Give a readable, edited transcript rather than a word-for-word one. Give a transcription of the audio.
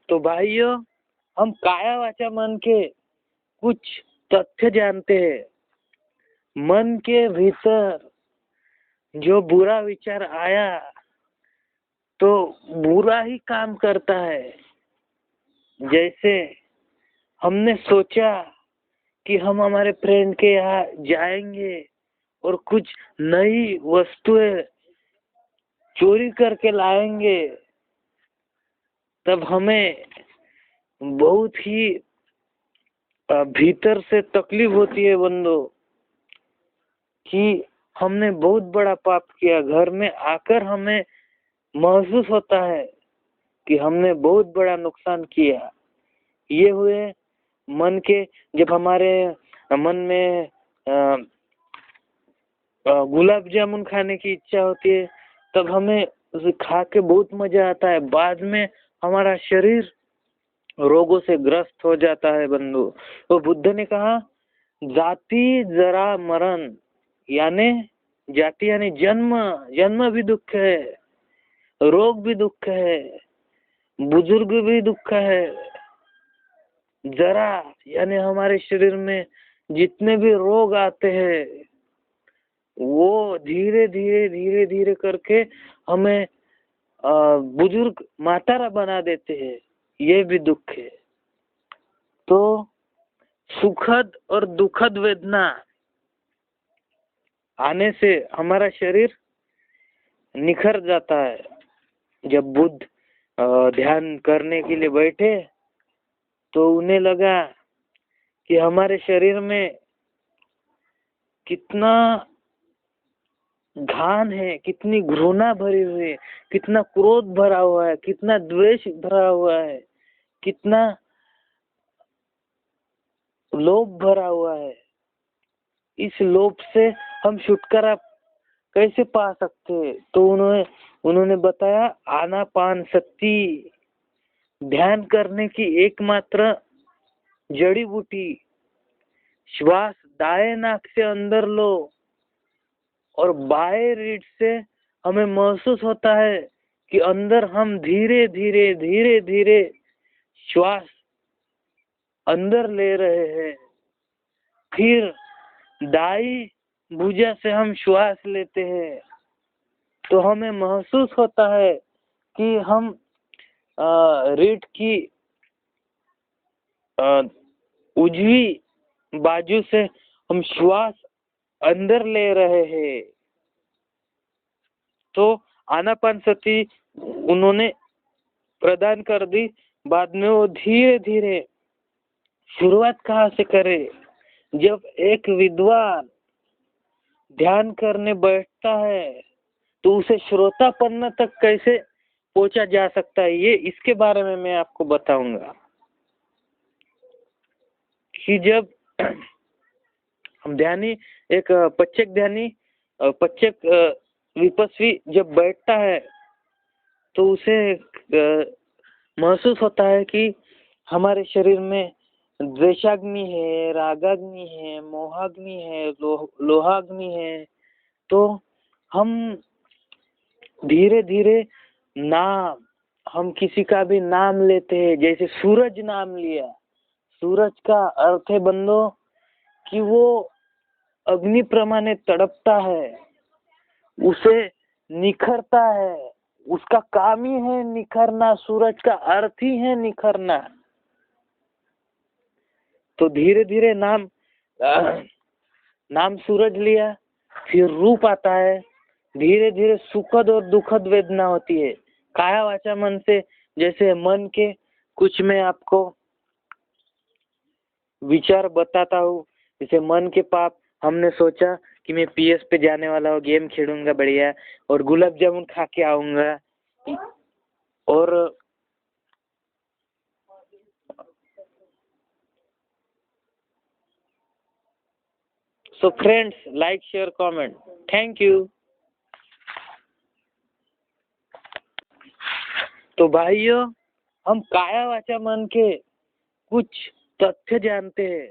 तो भाइयों, हम काया वाचा मन के कुछ तथ्य जानते हैं। मन के भीतर जो बुरा विचार आया तो बुरा ही काम करता है। जैसे हमने सोचा कि हम हमारे फ्रेंड के यहाँ जाएंगे और कुछ नई वस्तुएं चोरी करके लाएंगे, तब हमें बहुत ही भीतर से तकलीफ होती है बंदो कि हमने बहुत बड़ा पाप किया। घर में आकर हमें महसूस होता है कि हमने बहुत बड़ा नुकसान किया। ये हुए मन के, जब हमारे मन में गुलाब जामुन खाने की इच्छा होती है, तब हमें उसे खा के बहुत मजा आता है। बाद में हमारा शरीर रोगों से ग्रस्त हो जाता है बंधु। तो बुद्ध ने कहा, जाति जरा मरण, यानी जाति यानी जन्म, जन्म भी दुख है, रोग भी दुख है, बुजुर्ग भी दुख है। जरा यानी हमारे शरीर में जितने भी रोग आते हैं वो धीरे धीरे धीरे धीरे करके हमें बुजुर्ग मातारा बना देते हैं, ये भी दुख है। तो सुखद और दुखद वेदना आने से हमारा शरीर निखर जाता है। जब बुद्ध ध्यान करने के लिए बैठे तो उन्हें लगा कि हमारे शरीर में कितना घान है, कितनी घृणा भरी हुई है, कितना क्रोध भरा हुआ है, कितना द्वेष भरा हुआ है, कितना लोभ भरा हुआ है। इस लोभ से हम छुटकारा कैसे पा सकते हैं? तो उन्होंने बताया, आनापानसती, ध्यान करने की एकमात्र जड़ी बूटी। श्वास दाएं नाक से अंदर लो और बाएं रीढ़ से हमें महसूस होता है कि अंदर हम धीरे धीरे धीरे धीरे श्वास अंदर ले रहे हैं। फिर दाई भुजा से हम श्वास लेते हैं तो हमें महसूस होता है कि हम रीढ़ की उजवी बाजू से हम श्वास अंदर ले रहे हैं। तो आनापानसती उन्होंने प्रदान कर दी। बाद में वो धीरे धीरे, शुरुआत कहाँ से करे? जब एक विद्वान ध्यान करने बैठता है तो उसे श्रोतापन्न तक कैसे पहुंचा जा सकता है, ये इसके बारे में मैं आपको बताऊंगा। कि जब हम ध्यानी, एक पच्चक ध्यानी, पच्चक विपस्वी जब बैठता है तो उसे महसूस होता है कि हमारे शरीर में द्वेषाग्नि है, रागाग्नि है, मोहाग्नि है, लोहाग्नि है। तो हम धीरे धीरे नाम, हम किसी का भी नाम लेते हैं, जैसे सूरज नाम लिया। सूरज का अर्थ है बंदो कि वो अग्नि प्रमाणे तड़पता है, उसे निखरता है, उसका काम ही है निखरना। सूरज का अर्थ ही है निखरना। तो धीरे धीरे नाम सूरज लिया, फिर रूप आता है। धीरे धीरे सुखद और दुखद वेदना होती है। काया वाचा मन से, जैसे मन के कुछ मैं आपको विचार बताता हूँ। जैसे मन के पाप, हमने सोचा कि मैं पीएस पे जाने वाला हूँ, गेम खेलूंगा बढ़िया और गुलाब जामुन खा के आऊंगा। और so friends, like share comment, thank you. तो भाइयों, हम काया वाचा मन के कुछ तथ्य जानते हैं।